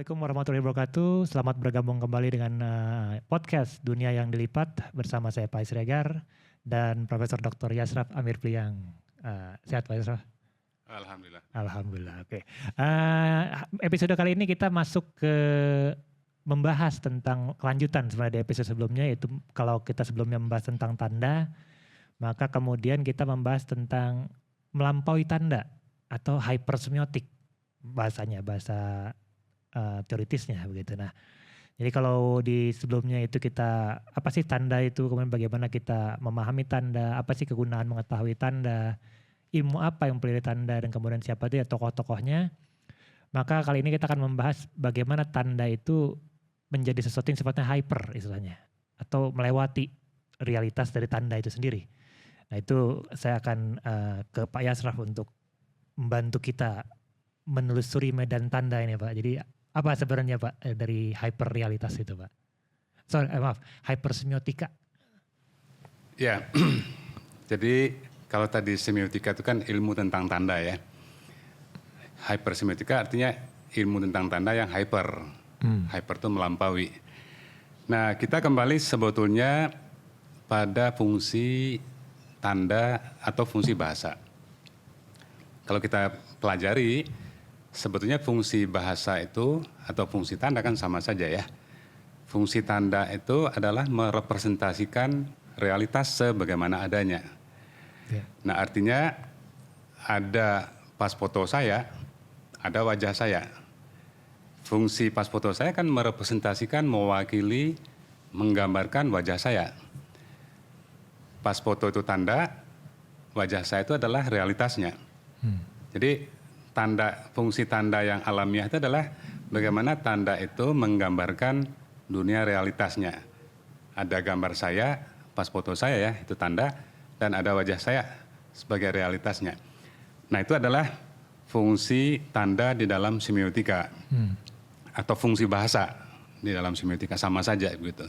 Assalamualaikum warahmatullahi wabarakatuh. Selamat bergabung kembali dengan podcast Dunia yang Dilipat bersama saya Pak Siregar dan Profesor Dr. Yasraf Amir Priang. Sehat Pak Yasraf? Alhamdulillah. Alhamdulillah. Oke. Episode kali ini kita masuk ke membahas tentang kelanjutan sebenarnya di episode sebelumnya, yaitu kalau kita sebelumnya membahas tentang tanda, maka kemudian kita membahas tentang melampaui tanda atau hypersemiotik bahasanya, bahasa teoritisnya begitu. Nah, jadi kalau di sebelumnya itu kita apa sih tanda itu, kemudian bagaimana kita memahami tanda, apa sih kegunaan mengetahui tanda, ilmu apa yang mempelajari tanda, dan kemudian siapa dia tokoh-tokohnya. Maka kali ini kita akan membahas bagaimana tanda itu menjadi sesuatu yang sifatnya hyper istilahnya, atau melewati realitas dari tanda itu sendiri. Nah itu saya akan ke Pak Yasraf untuk membantu kita menelusuri medan tanda ini Pak. Jadi apa sebenarnya Pak dari hyperrealitas itu Pak? Maaf, hypersemiotika. Ya, jadi kalau tadi semiotika itu kan ilmu tentang tanda ya. Hypersemiotika artinya ilmu tentang tanda yang hyper. Hyper itu melampaui. Nah kita kembali sebetulnya pada fungsi tanda atau fungsi bahasa. Kalau kita pelajari, sebetulnya fungsi bahasa itu atau fungsi tanda kan sama saja ya. Fungsi tanda itu adalah merepresentasikan realitas sebagaimana adanya. Ya. Nah artinya ada pas foto saya, ada wajah saya. Fungsi pas foto saya kan merepresentasikan, mewakili, menggambarkan wajah saya. Pas foto itu tanda, wajah saya itu adalah realitasnya. Jadi fungsi tanda yang alamiah itu adalah bagaimana tanda itu menggambarkan dunia realitasnya. Ada gambar saya, pas foto saya ya, itu tanda, dan ada wajah saya sebagai realitasnya. Nah itu adalah fungsi tanda di dalam semiotika atau fungsi bahasa di dalam semiotika, sama saja begitu.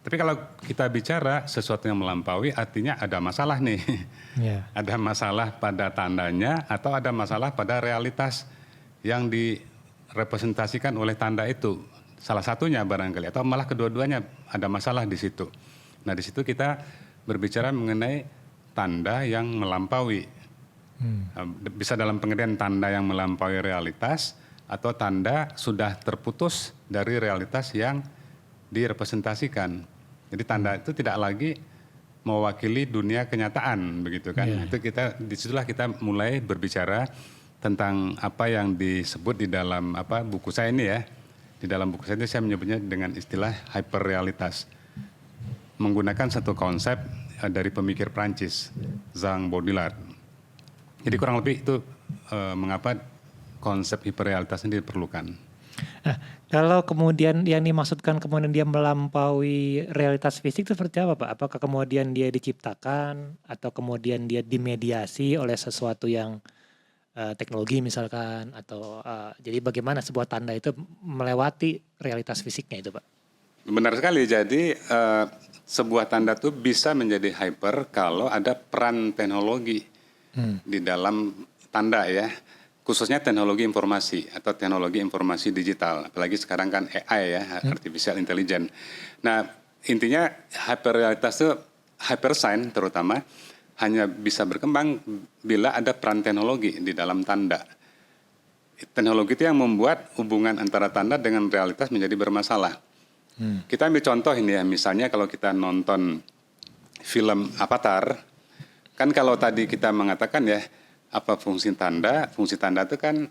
Tapi kalau kita bicara sesuatu yang melampaui artinya ada masalah nih. Yeah. Ada masalah pada tandanya atau ada masalah pada realitas yang direpresentasikan oleh tanda itu. Salah satunya barangkali atau malah kedua-duanya ada masalah di situ. Nah di situ kita berbicara mengenai tanda yang melampaui. Bisa dalam pengertian tanda yang melampaui realitas atau tanda sudah terputus dari realitas yang direpresentasikan. Jadi tanda itu tidak lagi mewakili dunia kenyataan begitu kan. Yeah. Itu disitulah kita mulai berbicara tentang apa yang disebut di dalam buku saya ini ya. Di dalam buku saya ini saya menyebutnya dengan istilah hyperrealitas. Menggunakan satu konsep dari pemikir Prancis, Jean Baudrillard. Jadi kurang lebih itu mengapa konsep hyperrealitas ini diperlukan. Nah, kalau kemudian yang dimaksudkan kemudian dia melampaui realitas fisik itu seperti apa Pak? Apakah kemudian dia diciptakan atau kemudian dia dimediasi oleh sesuatu yang teknologi misalkan atau jadi bagaimana sebuah tanda itu melewati realitas fisiknya itu Pak? Benar sekali. Jadi sebuah tanda itu bisa menjadi hyper kalau ada peran teknologi di dalam tanda ya. Khususnya teknologi informasi atau teknologi informasi digital. Apalagi sekarang kan AI ya, artificial intelligence. Nah intinya hyperrealitas itu, hyperscience terutama, hanya bisa berkembang bila ada peran teknologi di dalam tanda. Teknologi itu yang membuat hubungan antara tanda dengan realitas menjadi bermasalah. Kita ambil contoh ini ya, misalnya kalau kita nonton film Avatar, kan kalau tadi kita mengatakan ya, apa fungsi tanda? Fungsi tanda itu kan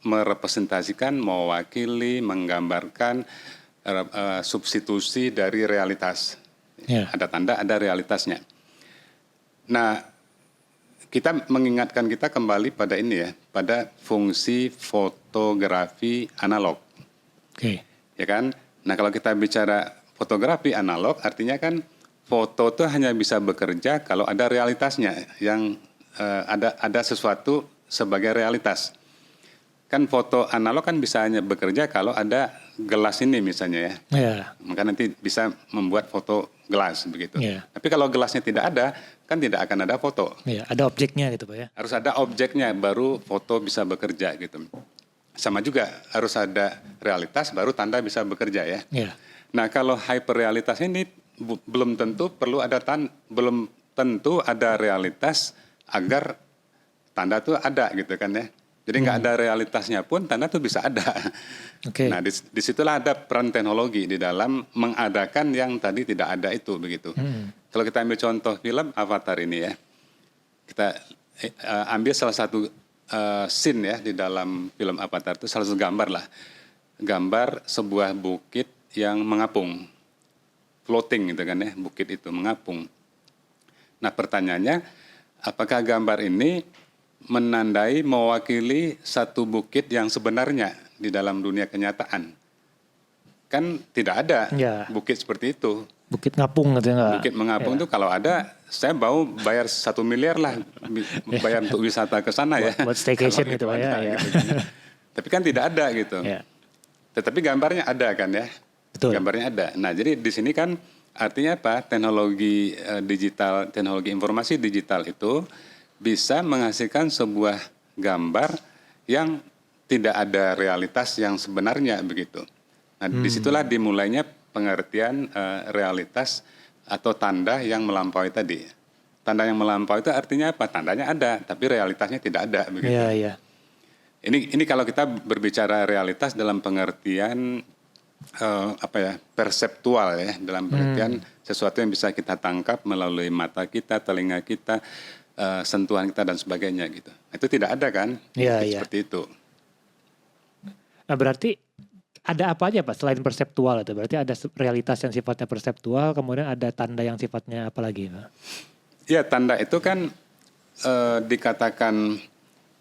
merepresentasikan, mewakili, menggambarkan substitusi dari realitas. Yeah. Ada tanda, ada realitasnya. Nah, kita mengingatkan kita kembali pada ini ya, pada fungsi fotografi analog. Oke. Ya kan? Nah, kalau kita bicara fotografi analog, artinya kan foto itu hanya bisa bekerja kalau ada realitasnya yang ada sesuatu sebagai realitas. Kan foto analog kan bisa hanya bekerja kalau ada gelas ini misalnya ya. Yeah. Maka nanti bisa membuat foto gelas begitu. Yeah. Tapi kalau gelasnya tidak ada, kan tidak akan ada foto. Yeah, ada objeknya gitu Pak ya. Harus ada objeknya baru foto bisa bekerja gitu. sama juga harus ada realitas baru tanda bisa bekerja ya. Ya. Nah kalau hyperrealitas ini belum tentu perlu ada belum tentu ada realitas agar tanda tuh ada gitu kan ya. Jadi nggak ada realitasnya pun tanda tuh bisa ada. Oke. Nah disitulah ada peran teknologi di dalam mengadakan yang tadi tidak ada itu begitu. Kalau kita ambil contoh film Avatar ini ya, kita ambil salah satu scene ya di dalam film Avatar itu salah satu gambar lah, gambar sebuah bukit yang mengapung, floating gitu kan ya, bukit itu mengapung. Nah pertanyaannya, apakah gambar ini menandai mewakili satu bukit yang sebenarnya di dalam dunia kenyataan? Kan tidak ada bukit seperti itu. Bukit ngapung gitu ya? Bukit mengapung itu kalau ada, saya mau bayar 1 miliar lah, bayar untuk wisata ke sana ya. Buat staycation gitu ya. Gitu. Tapi kan tidak ada gitu. Tetapi gambarnya ada kan ya. Betul. Gambarnya ada. Nah jadi di sini kan artinya apa? Teknologi digital, teknologi informasi digital itu bisa menghasilkan sebuah gambar yang tidak ada realitas yang sebenarnya begitu. Nah disitulah dimulainya pengertian realitas atau tanda yang melampaui tadi. Tanda yang melampaui itu artinya apa? Tandanya ada, tapi realitasnya tidak ada begitu. Iya. Ini kalau kita berbicara realitas dalam pengertian perseptual ya, dalam pengertian sesuatu yang bisa kita tangkap melalui mata kita, telinga kita, sentuhan kita dan sebagainya gitu. Itu tidak ada kan? Iya. Seperti itu. Nah berarti ada apa aja Pak selain perseptual itu? Berarti ada realitas yang sifatnya perseptual, kemudian ada tanda yang sifatnya apa lagi Pak? Ya tanda itu kan dikatakan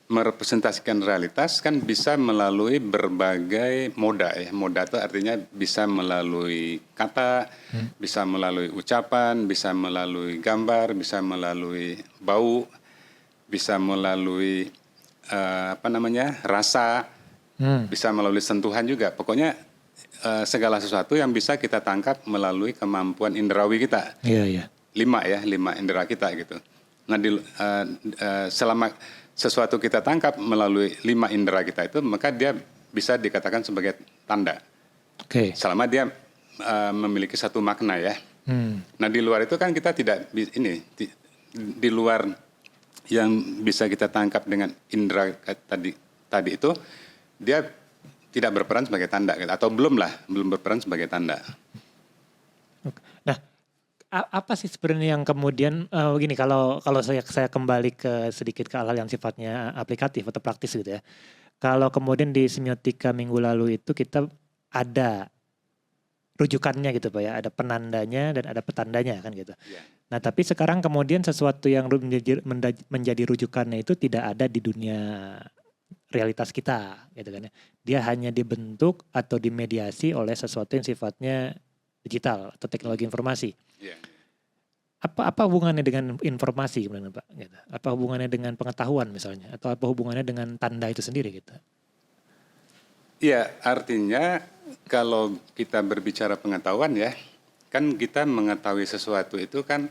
merepresentasikan realitas kan bisa melalui berbagai moda ya. Moda itu artinya bisa melalui kata, bisa melalui ucapan, bisa melalui gambar, bisa melalui bau, bisa melalui rasa, bisa melalui sentuhan juga. Pokoknya segala sesuatu yang bisa kita tangkap melalui kemampuan indrawi kita. Iya. 5 indera kita gitu. Nah selama sesuatu kita tangkap melalui 5 indera kita itu, maka dia bisa dikatakan sebagai tanda. Oke. Selama dia memiliki satu makna ya. Nah di luar itu kan kita tidak di luar yang bisa kita tangkap dengan indera tadi itu, dia tidak berperan sebagai tanda atau belum berperan sebagai tanda. Nah, apa sih sebenarnya yang kemudian begini kalau saya kembali ke sedikit ke hal yang sifatnya aplikatif atau praktis gitu ya. Kalau kemudian di semiotika minggu lalu itu kita ada rujukannya gitu Pak ya, ada penandanya dan ada petandanya kan gitu. Yeah. Nah, tapi sekarang kemudian sesuatu yang menjadi rujukannya itu tidak ada di dunia realitas kita gitu kan ya. Dia hanya dibentuk atau dimediasi oleh sesuatu yang sifatnya digital atau teknologi informasi. Yeah. Apa hubungannya dengan informasi kemudian Pak? Gitu. Apa hubungannya dengan pengetahuan misalnya? Atau apa hubungannya dengan tanda itu sendiri gitu? Iya, artinya kalau kita berbicara pengetahuan ya, kan kita mengetahui sesuatu itu kan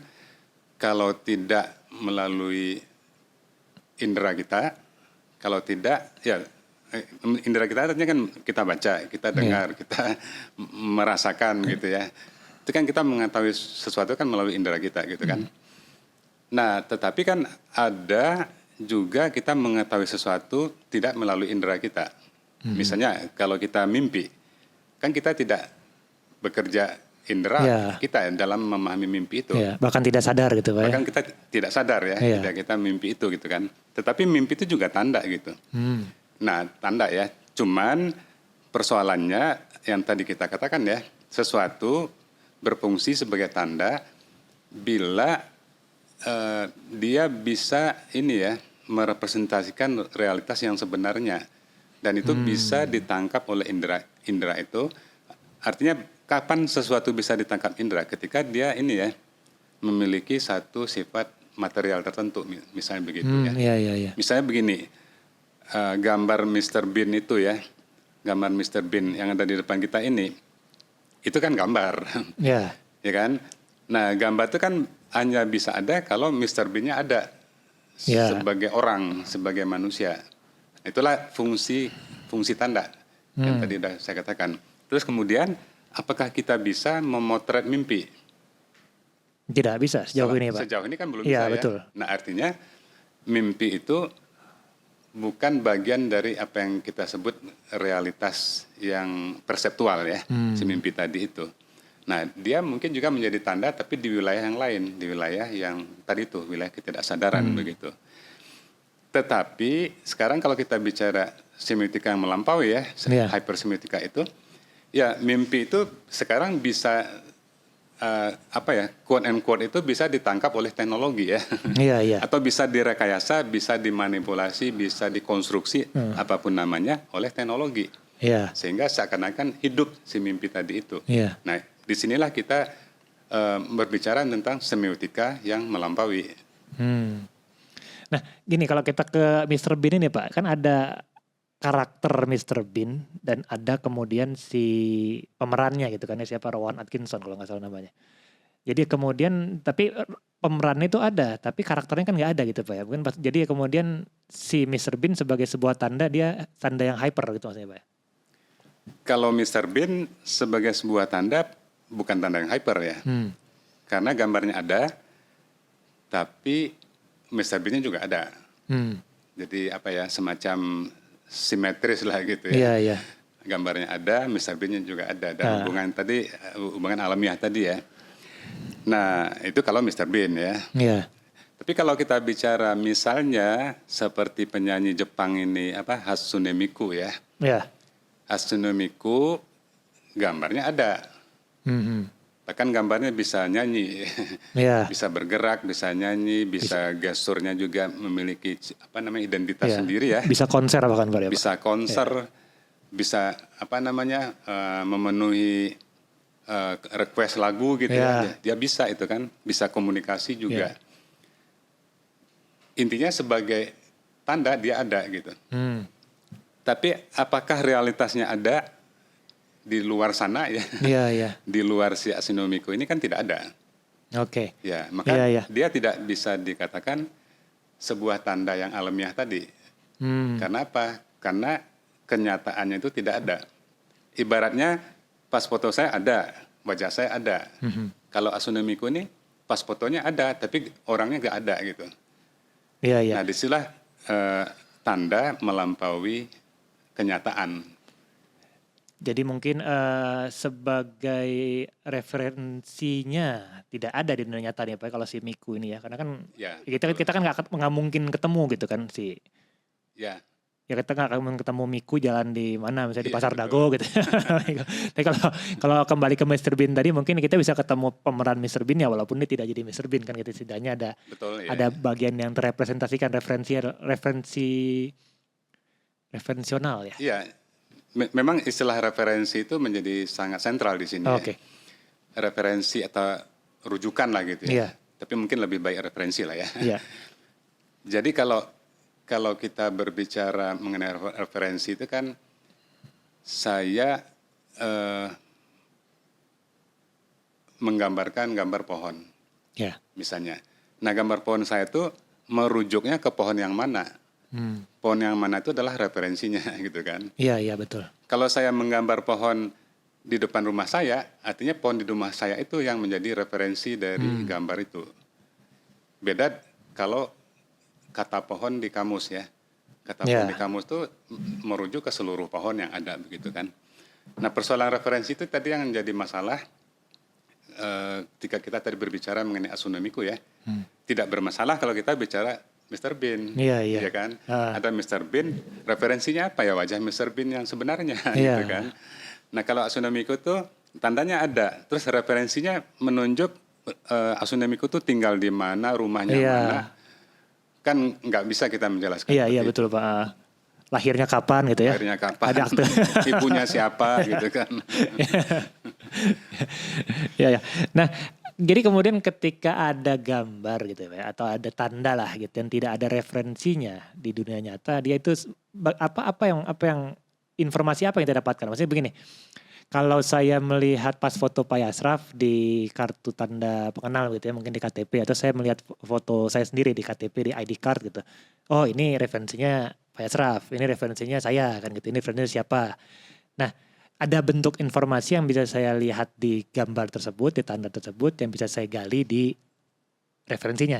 kalau tidak melalui indera kita, kalau tidak ya indera kita artinya kan kita baca, kita dengar, kita merasakan gitu ya. Itu kan kita mengetahui sesuatu kan melalui indera kita gitu kan. Nah, tetapi kan ada juga kita mengetahui sesuatu tidak melalui indera kita. Misalnya kalau kita mimpi, kan kita tidak bekerja indera kita dalam memahami mimpi itu. Bahkan tidak sadar gitu Pak. Bahkan kita tidak sadar ya, kita mimpi itu gitu kan. Tetapi mimpi itu juga tanda gitu. Nah, tanda ya. Cuman persoalannya yang tadi kita katakan ya, sesuatu berfungsi sebagai tanda bila dia bisa merepresentasikan realitas yang sebenarnya, dan itu bisa ditangkap oleh indera itu. Artinya kapan sesuatu bisa ditangkap indera? Ketika dia memiliki satu sifat material tertentu, misalnya begitu ya. Misalnya begini, gambar Mr. Bean itu ya, gambar Mr. Bean yang ada di depan kita ini, itu kan gambar, ya kan? Nah, gambar itu kan hanya bisa ada kalau Mr. Bean-nya ada sebagai orang, sebagai manusia. Itulah fungsi tanda yang tadi sudah saya katakan. Terus kemudian, apakah kita bisa memotret mimpi? Tidak bisa sejauh ini, Pak. Sejauh ini kan belum Iya, bisa betul. ya. Nah artinya mimpi itu bukan bagian dari apa yang kita sebut realitas yang perseptual ya, si mimpi tadi itu. Nah dia mungkin juga menjadi tanda tapi di wilayah yang lain, di wilayah yang tadi itu, wilayah ketidaksadaran begitu. Tetapi sekarang kalau kita bicara semiotika yang melampaui ya, hypersemiotika itu, ya mimpi itu sekarang bisa quote and quote itu bisa ditangkap oleh teknologi ya. Iya. Atau bisa direkayasa, bisa dimanipulasi, bisa dikonstruksi apapun namanya oleh teknologi. Iya. Sehingga seakan-akan hidup si mimpi tadi itu. Iya. Nah, disinilah kita berbicara tentang semiotika yang melampaui. Nah, gini kalau kita ke Mr. Bean ini Pak, kan ada karakter Mr. Bean dan ada kemudian si pemerannya gitu kan ya, siapa Rowan Atkinson kalau nggak salah namanya. Jadi kemudian tapi pemerannya itu ada, tapi karakternya kan nggak ada gitu Pak ya. Jadi kemudian si Mr. Bean sebagai sebuah tanda, dia tanda yang hyper gitu maksudnya Pak ya. Kalau Mr. Bean sebagai sebuah tanda bukan tanda yang hyper ya. Karena gambarnya ada, tapi Mr. Bean-nya juga ada. Jadi semacam simetris lah gitu ya. Iya. Gambarnya ada, Mr. Bean-nya juga ada. Dan hubungan alamiah tadi ya. Nah itu kalau Mr. Bean ya. Iya. Tapi kalau kita bicara misalnya seperti penyanyi Jepang ini Hatsune Miku ya. Iya. Hatsune Miku gambarnya ada. Bahkan gambarnya bisa nyanyi, bisa bergerak, bisa nyanyi, bisa gesturnya juga memiliki identitas sendiri ya. Bisa konser bahkan Pak ya. Bisa konser, bisa memenuhi request lagu gitu ya. Dia bisa itu kan, bisa komunikasi juga. Intinya sebagai tanda dia ada gitu. Tapi apakah realitasnya ada di luar sana ya? Iya. Di luar si Hatsune Miku ini kan tidak ada. Oke. Ya, maka dia tidak bisa dikatakan sebuah tanda yang alamiah tadi. Karena apa? Karena kenyataannya itu tidak ada. Ibaratnya pas foto saya ada, wajah saya ada. Kalau Hatsune Miku ini pas fotonya ada, tapi orangnya nggak ada gitu. Iya. Nah, disinilah tanda melampaui kenyataan. Jadi mungkin sebagai referensinya tidak ada di dunia nyata nih Pak kalau si Miku ini ya, karena kan kita kan nggak mungkin ketemu gitu kan si. Ya kita nggak akan ketemu Miku jalan di mana misalnya di Pasar Dago gitu. Tapi kalau kembali ke Mr. Bean tadi mungkin kita bisa ketemu pemeran Mr. Bean ya walaupun dia tidak jadi Mr. Bean kan gitu, setidaknya ada bagian yang terrepresentasikan referensional ya. Iya. Memang istilah referensi itu menjadi sangat sentral di sini. Oke. Referensi atau rujukan lah gitu ya. Tapi mungkin lebih baik referensi lah ya. Iya. Jadi kalau kita berbicara mengenai referensi itu kan saya menggambarkan gambar pohon. Misalnya. Nah, gambar pohon saya itu merujuknya ke pohon yang mana? Pohon yang mana itu adalah referensinya gitu kan. Iya betul. Kalau saya menggambar pohon di depan rumah saya, artinya pohon di rumah saya itu yang menjadi referensi dari gambar itu. Beda kalau kata pohon di kamus ya. Kata pohon di kamus itu merujuk ke seluruh pohon yang ada begitu kan. Nah, persoalan referensi itu tadi yang menjadi masalah ketika kita tadi berbicara mengenai Hatsune Miku ya. Tidak bermasalah kalau kita bicara Mr. Bean, iya kan? Ada Mr. Bean, referensinya apa ya, wajah Mr. Bean yang sebenarnya, gitu kan? Nah kalau Hatsune Miku tuh tandanya ada, terus referensinya menunjuk Hatsune Miku tuh tinggal di mana, rumahnya mana, kan nggak bisa kita menjelaskan. Iya betul Pak. Lahirnya kapan gitu ya? Lahirnya kapan? Ada akte. Ibunya siapa gitu kan? Iya. Nah. Jadi kemudian ketika ada gambar gitu ya, atau ada tanda lah gitu yang tidak ada referensinya di dunia nyata, dia itu apa yang informasi apa yang kita dapatkan? Maksudnya begini, Kalau saya melihat pas foto Pak Yasraf di kartu tanda pengenal gitu ya, mungkin di KTP, atau saya melihat foto saya sendiri di KTP, di ID card gitu. Oh ini referensinya Pak Yasraf, ini referensinya saya kan gitu, ini referensinya siapa. Nah, ada bentuk informasi yang bisa saya lihat di gambar tersebut, di tanda tersebut, yang bisa saya gali di referensinya.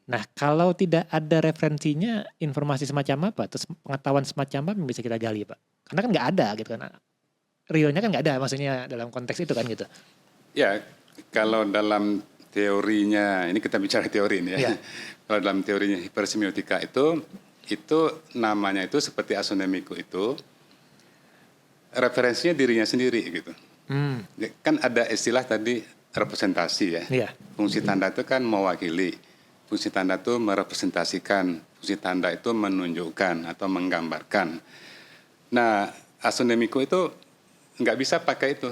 Nah, kalau tidak ada referensinya, informasi semacam apa, terus pengetahuan semacam apa yang bisa kita gali, Pak? Karena kan nggak ada gitu kan. Realnya kan nggak ada, maksudnya dalam konteks itu kan gitu. Ya, kalau dalam teorinya, ini kita bicara teori ini ya. Ya. Kalau dalam teorinya hipersemiotika itu namanya itu seperti asonemiku itu, referensinya dirinya sendiri gitu. Kan ada istilah tadi representasi ya. Iya. Fungsi tanda itu kan mewakili, fungsi tanda itu merepresentasikan, fungsi tanda itu menunjukkan atau menggambarkan. Nah, asonemiku itu nggak bisa pakai itu,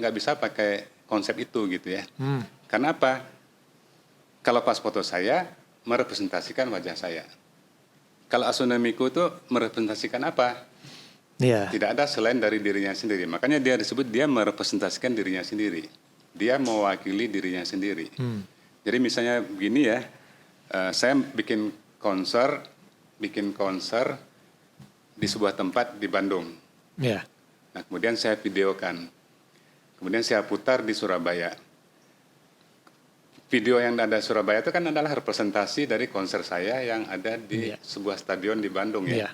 nggak bisa pakai konsep itu gitu ya. Karena apa? Kalau pas foto saya merepresentasikan wajah saya. Kalau asonemiku itu merepresentasikan apa? Iya. Tidak ada selain dari dirinya sendiri. Makanya dia disebut dia merepresentasikan dirinya sendiri. Dia mewakili dirinya sendiri. Jadi misalnya begini ya, saya bikin konser di sebuah tempat di Bandung. Iya. Nah, kemudian saya videokan. Kemudian saya putar di Surabaya. Video yang ada di Surabaya itu kan adalah representasi dari konser saya yang ada di sebuah stadion di Bandung ya. Iya.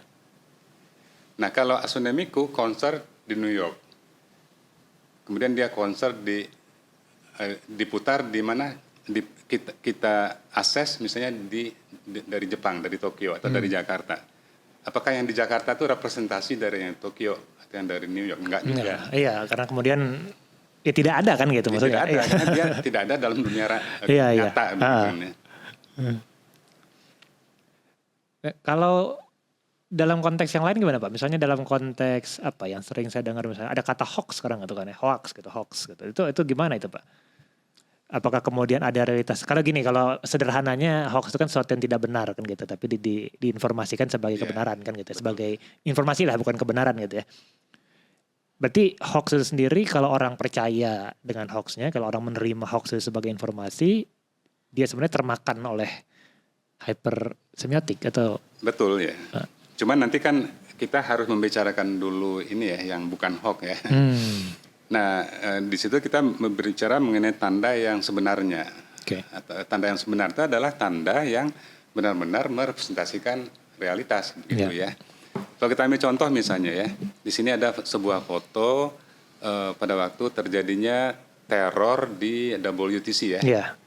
Nah, kalau asonemiku konser di New York. Kemudian dia konser diputar di mana kita akses misalnya dari Jepang, dari Tokyo atau dari Jakarta. Apakah yang di Jakarta itu representasi dari yang Tokyo atau yang dari New York? Enggak juga. Iya, karena kemudian ya tidak ada kan gitu maksudnya. Tidak ada, karena dia tidak ada dalam dunia nyata. Ya. Kalau dalam konteks yang lain gimana Pak? Misalnya dalam konteks apa yang sering saya dengar, misalnya ada kata hoax sekarang gitu kan ya, hoax gitu. Itu gimana itu Pak? Apakah kemudian ada realitas? Kalau gini, kalau sederhananya hoax itu kan sesuatu yang tidak benar kan gitu, tapi diinformasikan sebagai kebenaran kan gitu, sebagai informasi lah bukan kebenaran gitu ya. Berarti hoax itu sendiri kalau orang percaya dengan hoaxnya, kalau orang menerima hoax itu sebagai informasi, dia sebenarnya termakan oleh hypersemiotik atau? Betul ya. Cuman nanti kan kita harus membicarakan dulu ini ya, yang bukan hoax ya. Nah, di situ kita berbicara mengenai tanda yang sebenarnya. Tanda yang sebenar itu adalah tanda yang benar-benar merepresentasikan realitas, begitu ya. Kalau kita ambil contoh misalnya ya, di sini ada sebuah foto pada waktu terjadinya teror di WTC ya,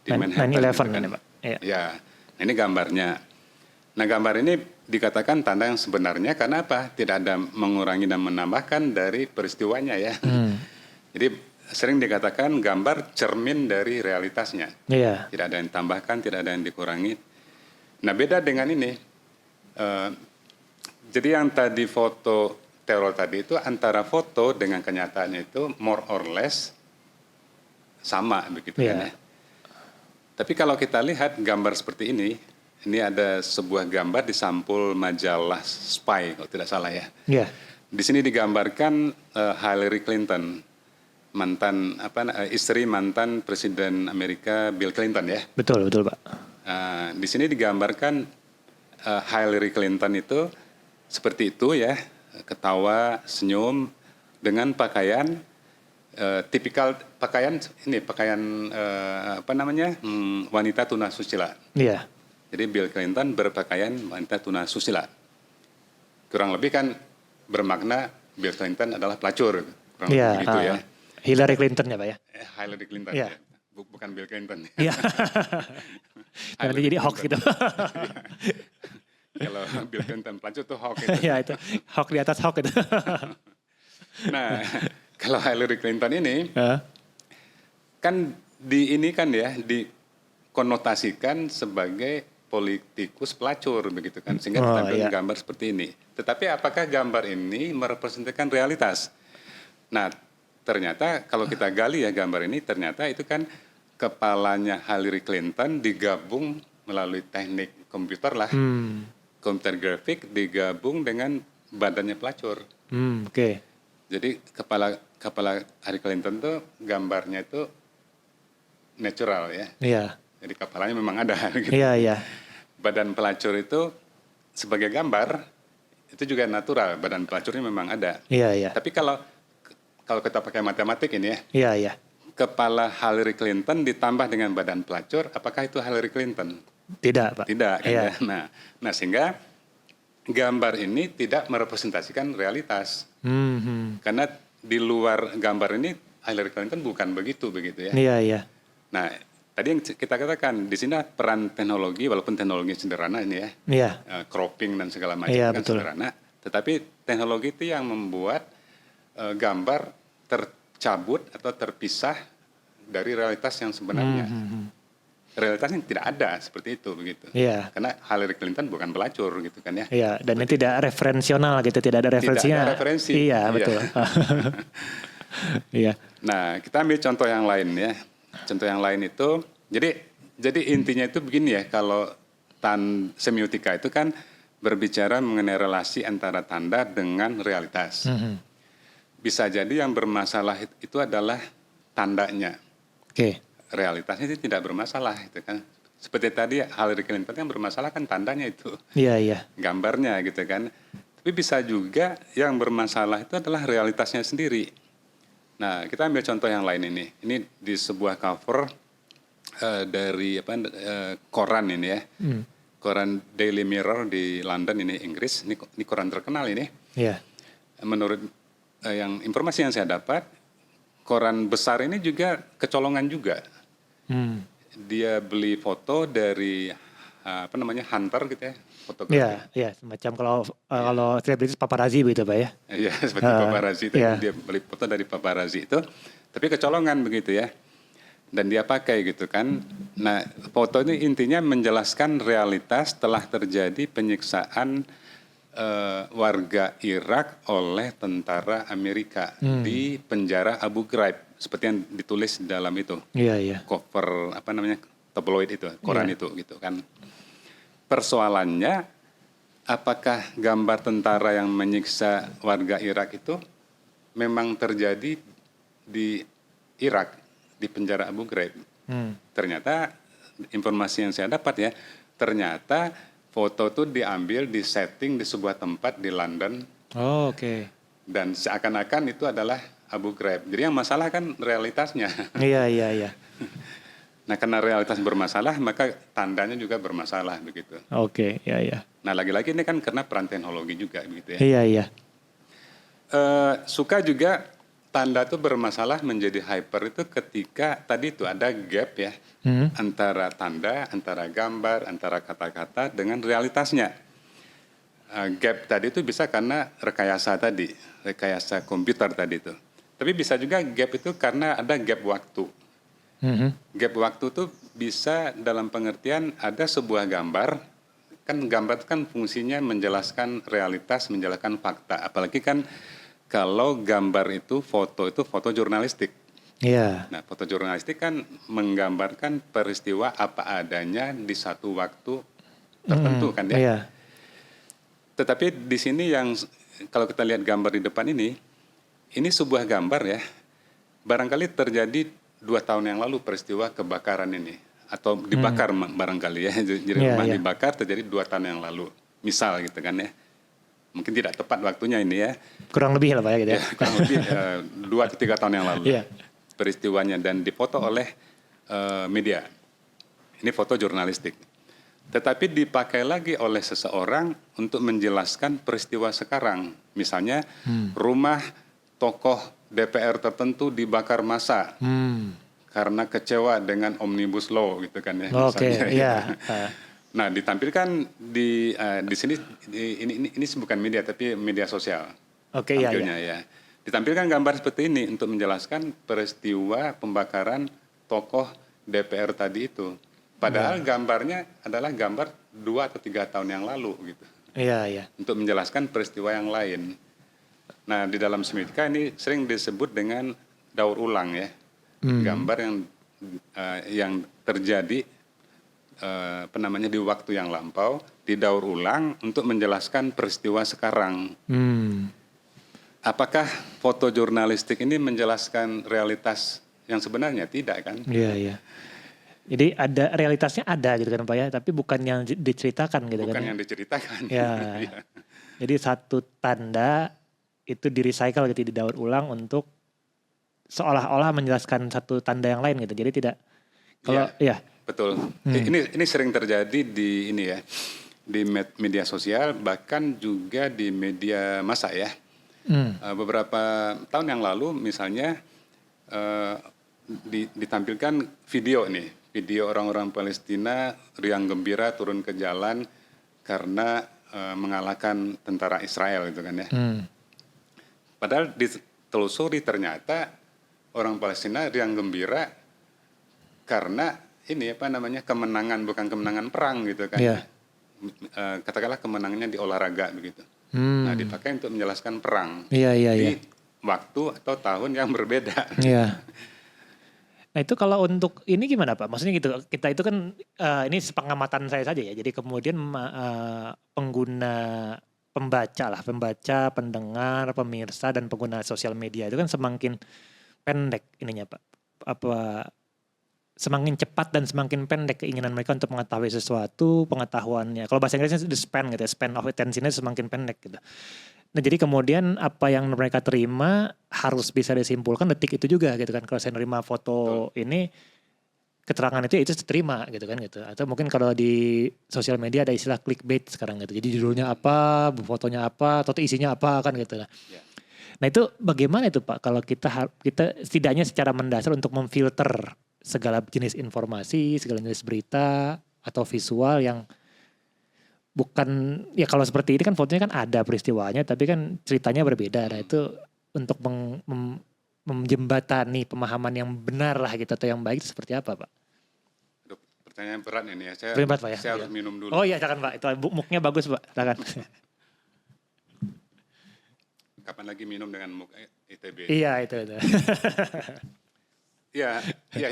di Manhattan. 9/11 kan, Pak. Ya, ini gambarnya. Nah, gambar ini dikatakan tanda yang sebenarnya karena apa? Tidak ada mengurangi dan menambahkan dari peristiwanya ya. Jadi sering dikatakan gambar cermin dari realitasnya. Tidak ada yang tambahkan, tidak ada yang dikurangi. Nah, beda dengan ini. Jadi yang tadi foto teror tadi itu antara foto dengan kenyataannya itu more or less sama begitu kan ya. Tapi kalau kita lihat gambar seperti ini ada sebuah gambar di sampul majalah Spy kalau tidak salah ya. Di sini digambarkan Hillary Clinton, istri mantan Presiden Amerika Bill Clinton ya. Betul Pak. Di sini digambarkan Hillary Clinton itu seperti itu ya, ketawa, senyum dengan pakaian tipikal pakaian wanita tunasusila. Jadi Bill Clinton berpakaian wanita tunasusila. Kurang lebih kan bermakna Bill Clinton adalah pelacur, kurang lebih begitu ya. Hillary Clinton ya Pak ya? Hillary Clinton ya, bukan Bill Clinton. Iya. Nanti jadi hoax gitu. Kalau Bill Clinton pelacur itu hoax itu. Iya itu, hoax di atas hoax itu. Nah, kalau Hillary Clinton ini, kan dikonotasikan sebagai politikus pelacur begitu kan, sehingga ditampilkan gambar seperti ini. Tetapi apakah gambar ini merepresentasikan realitas? Nah, ternyata kalau kita gali ya gambar ini, ternyata itu kan kepalanya Hillary Clinton digabung melalui teknik komputer lah, komputer grafik digabung dengan badannya pelacur. Jadi kepala Hillary Clinton tuh gambarnya itu natural ya. Iya. Jadi kepalanya memang ada gitu. Iya, iya. Badan pelacur itu sebagai gambar itu juga natural, badan pelacurnya memang ada. Iya, iya. Tapi kalau kita pakai matematik ini ya, Iya, iya. kepala Hillary Clinton ditambah dengan badan pelacur, apakah itu Hillary Clinton? Tidak, Pak. Tidak kan Iya. ya. Nah sehingga gambar ini tidak merepresentasikan realitas. Karena di luar gambar ini Hillary Clinton bukan begitu ya. Iya, iya. Nah, tadi yang kita katakan di sini peran teknologi, walaupun teknologi sederhana ini ya, Iya. cropping dan segala macam Iya, kan betul. sederhana. Tetapi teknologi itu yang membuat gambar tercabut atau terpisah dari realitas yang sebenarnya. Realitasnya tidak ada seperti itu begitu. Iya. Karena Hillary Clinton bukan pelacur gitu kan ya. Iya, dan ini tidak referensional gitu, tidak ada referensinya. Tidak ada referensi. Iya, Iya. betul. Iya. Nah, kita ambil contoh yang lain ya. Contoh yang lain itu, jadi intinya itu begini ya, kalau semiotika itu kan berbicara mengenai relasi antara tanda dengan realitas. Bisa jadi yang bermasalah itu adalah tandanya. Oke. Realitasnya itu tidak bermasalah itu kan. Seperti tadi Hillary Clinton yang bermasalah kan tandanya itu. Iya, iya. Gambarnya gitu kan. Tapi bisa juga yang bermasalah itu adalah realitasnya sendiri. Nah, kita ambil contoh yang lain ini. Ini di sebuah cover dari koran ini ya. Koran Daily Mirror di London ini Inggris. Ini koran terkenal ini. Iya. Menurut informasi yang saya dapat, koran besar ini juga kecolongan juga. Dia beli foto dari hunter gitu ya, fotografer. Iya, iya, semacam kalau selebritis paparazzi begitu, Pak ya. Iya, seperti paparazzi itu. Iya. Dia beli foto dari paparazzi itu, tapi kecolongan begitu ya. Dan dia pakai gitu kan. Nah, foto ini intinya menjelaskan realitas telah terjadi penyiksaan warga Irak oleh tentara Amerika di penjara Abu Ghraib, seperti yang ditulis dalam itu. Iya, iya. Cover tabloid itu, koran Iya. itu gitu kan. Persoalannya, apakah gambar tentara yang menyiksa warga Irak itu memang terjadi di Irak, di penjara Abu Ghraib? Ternyata informasi yang saya dapat ya, ternyata foto itu diambil, di setting di sebuah tempat di London. Oh, oke. Dan seakan-akan itu adalah Abu Ghraib. Jadi yang masalah kan realitasnya. Iya, iya, iya. Nah, karena realitas bermasalah, maka tandanya juga bermasalah begitu. Oke, iya, iya. Nah, lagi-lagi ini kan karena peran teknologi juga begitu ya. Iya, iya. Suka juga tanda itu bermasalah menjadi hyper itu ketika tadi itu ada gap ya antara tanda, antara gambar, antara kata-kata dengan realitasnya. Gap tadi itu bisa karena rekayasa komputer tadi itu. Tapi bisa juga gap itu karena ada gap waktu. Gap waktu itu bisa dalam pengertian ada sebuah gambar, kan gambar itu kan fungsinya menjelaskan realitas, menjelaskan fakta. Apalagi kan kalau gambar itu foto jurnalistik. Iya. Nah, foto jurnalistik kan menggambarkan peristiwa apa adanya di satu waktu tertentu kan ya. Iya. Tetapi di sini yang kalau kita lihat gambar di depan ini sebuah gambar ya. Barangkali terjadi 2 tahun yang lalu peristiwa kebakaran ini, atau dibakar barangkali ya. Jadi rumah dibakar terjadi 2 tahun yang lalu. Misal gitu kan ya. Mungkin tidak tepat waktunya ini ya. Kurang lebih lah Pak ya gitu ya. Kurang lebih 2 atau 3 tahun yang lalu. Iya. Peristiwanya dan difoto oleh media. Ini foto jurnalistik. Tetapi dipakai lagi oleh seseorang untuk menjelaskan peristiwa sekarang. Misalnya rumah tokoh DPR tertentu dibakar massa karena kecewa dengan Omnibus Law gitu kan ya. Oke, iya. Nah, ditampilkan di sini ini bukan media tapi media sosial. Oke, iya. Ya. Ditampilkan gambar seperti ini untuk menjelaskan peristiwa pembakaran tokoh DPR tadi itu. Padahal gambarnya adalah gambar 2 atau 3 tahun yang lalu gitu. Iya, iya. Untuk menjelaskan peristiwa yang lain. Nah, di dalam semiotika ini sering disebut dengan daur ulang ya. Gambar yang terjadi di waktu yang lampau didaur ulang untuk menjelaskan peristiwa sekarang. apakah foto jurnalistik ini menjelaskan realitas yang sebenarnya? Tidak kan? Iya. Jadi ada realitasnya ada gitu kan Pak ya, tapi bukan yang diceritakan gitu Bukan kan ya. yang diceritakan. Ya. Iya. Jadi satu tanda itu di-recycle gitu, didaur ulang untuk seolah-olah menjelaskan satu tanda yang lain gitu. Jadi tidak kalau Iya, betul. Ini sering terjadi di ini ya, di media sosial, bahkan juga di media massa ya. Beberapa tahun yang lalu misalnya ditampilkan video orang-orang Palestina riang gembira turun ke jalan karena mengalahkan tentara Israel gitu kan ya. Padahal ditelusuri ternyata orang Palestina riang gembira karena ini kemenangan, bukan kemenangan perang gitu kan. Iya. Katakanlah kemenangannya di olahraga begitu. Nah, dipakai untuk menjelaskan perang. Iya. Di waktu atau tahun yang berbeda. Iya. Nah itu kalau untuk ini gimana Pak? Maksudnya gitu, kita itu kan ini sepengamatan saya saja ya. Jadi kemudian pengguna pembaca, pendengar, pemirsa dan pengguna sosial media itu kan semakin pendek ininya Pak. Semakin cepat dan semakin pendek keinginan mereka untuk mengetahui sesuatu, pengetahuannya. Kalau bahasa Inggrisnya the span gitu ya, span of attention-nya semakin pendek gitu. Nah jadi kemudian apa yang mereka terima harus bisa disimpulkan detik itu juga gitu kan. Kalau saya nerima foto ini, keterangan itu diterima gitu kan gitu. Atau mungkin kalau di sosial media ada istilah clickbait sekarang gitu. Jadi judulnya apa, fotonya apa, atau isinya apa kan gitu lah. Nah itu bagaimana itu Pak kalau kita setidaknya secara mendasar untuk memfilter segala jenis informasi, segala jenis berita atau visual yang bukan, ya kalau seperti ini kan fotonya kan ada peristiwanya tapi kan ceritanya berbeda. Nah itu untuk menjembatani pemahaman yang benar lah gitu atau yang baik itu seperti apa Pak? Pertanyaan berat ini ya, Pak, ya? saya harus minum dulu. Oh iya jangan Pak, itu muknya bagus Pak, silakan. Kapan lagi minum dengan muk ITB? Iya itu. Ya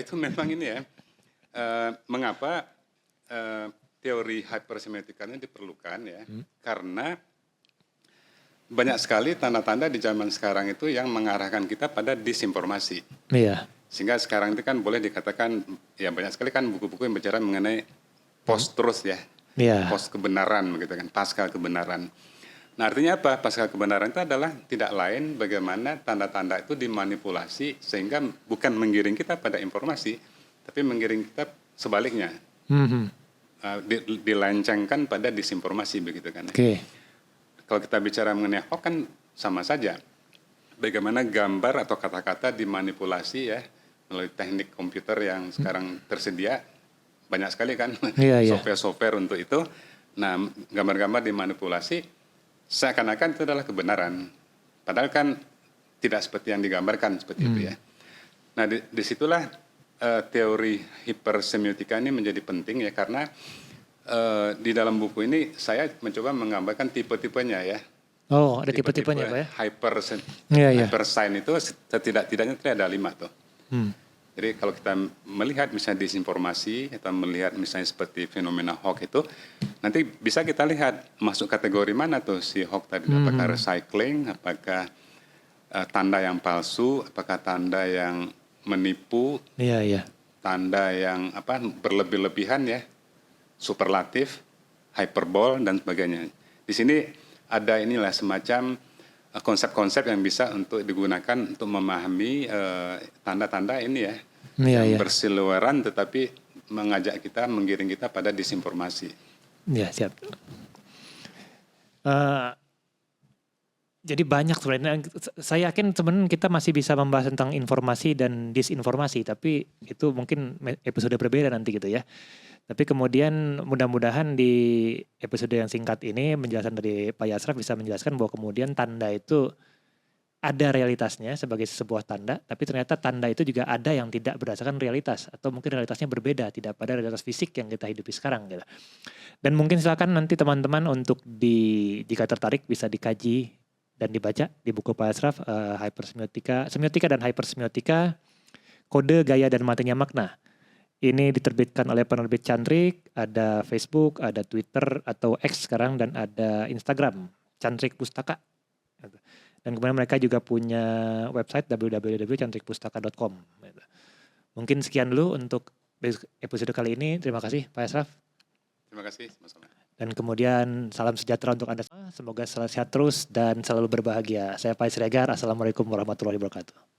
itu memang ini ya, mengapa teori hypersemiotika ini diperlukan ya, karena banyak sekali tanda-tanda di zaman sekarang itu yang mengarahkan kita pada disinformasi. Iya. Sehingga sekarang itu kan boleh dikatakan, ya banyak sekali kan buku-buku yang bicara mengenai post-truth ya, post kebenaran begitu kan, pasca kebenaran. Nah artinya apa? Pasca kebenaran itu adalah tidak lain bagaimana tanda-tanda itu dimanipulasi sehingga bukan menggiring kita pada informasi, tapi menggiring kita sebaliknya. Dilencengkan pada disinformasi begitu kan. Kalau kita bicara mengenai hoax kan sama saja. Bagaimana gambar atau kata-kata dimanipulasi ya melalui teknik komputer yang sekarang tersedia, banyak sekali kan software-software untuk itu. Nah gambar-gambar dimanipulasi seakan-akan itu adalah kebenaran. Padahal kan tidak seperti yang digambarkan seperti itu ya. Nah disitulah teori hipersemiotika ini menjadi penting ya, karena di dalam buku ini saya mencoba menggambarkan tipe-tipenya ya. Oh ada tipe-tipenya Pak ya? Hypersign itu setidak-tidaknya ada 5 tuh. Jadi kalau kita melihat misalnya disinformasi atau melihat misalnya seperti fenomena hoax itu, nanti bisa kita lihat masuk kategori mana tuh si hoax tadi. Apakah recycling, apakah tanda yang palsu, apakah tanda yang menipu, tanda yang berlebih-lebihan ya, superlatif, hyperbol dan sebagainya. Di sini ada inilah semacam konsep-konsep yang bisa untuk digunakan untuk memahami tanda-tanda ini ya, yang berseliweran tetapi mengajak kita, menggiring kita pada disinformasi. Ya siap. Jadi banyak sebenarnya. Saya yakin sebenarnya kita masih bisa membahas tentang informasi dan disinformasi, tapi itu mungkin episode berbeda nanti gitu ya. Tapi kemudian mudah-mudahan di episode yang singkat ini penjelasan dari Pak Yasraf bisa menjelaskan bahwa kemudian tanda itu ada realitasnya sebagai sebuah tanda, tapi ternyata tanda itu juga ada yang tidak berdasarkan realitas atau mungkin realitasnya berbeda, tidak pada realitas fisik yang kita hidupi sekarang gitu. Dan mungkin silakan nanti teman-teman untuk jika tertarik bisa dikaji dan dibaca di buku Pak Yasraf, Semiotika dan Hypersemiotika, Kode, Gaya, dan Matinya Makna. Ini diterbitkan oleh penerbit Cantrik, ada Facebook, ada Twitter atau X sekarang, dan ada Instagram, Cantrik Pustaka. Dan kemudian mereka juga punya website www.cantikpustaka.com. Gitu. Mungkin sekian dulu untuk episode kali ini. Terima kasih Pak Ashraf. Terima kasih, sama-sama. Dan kemudian salam sejahtera untuk Anda semua. Semoga selalu sehat terus dan selalu berbahagia. Saya Pak Siregar. Assalamualaikum warahmatullahi wabarakatuh.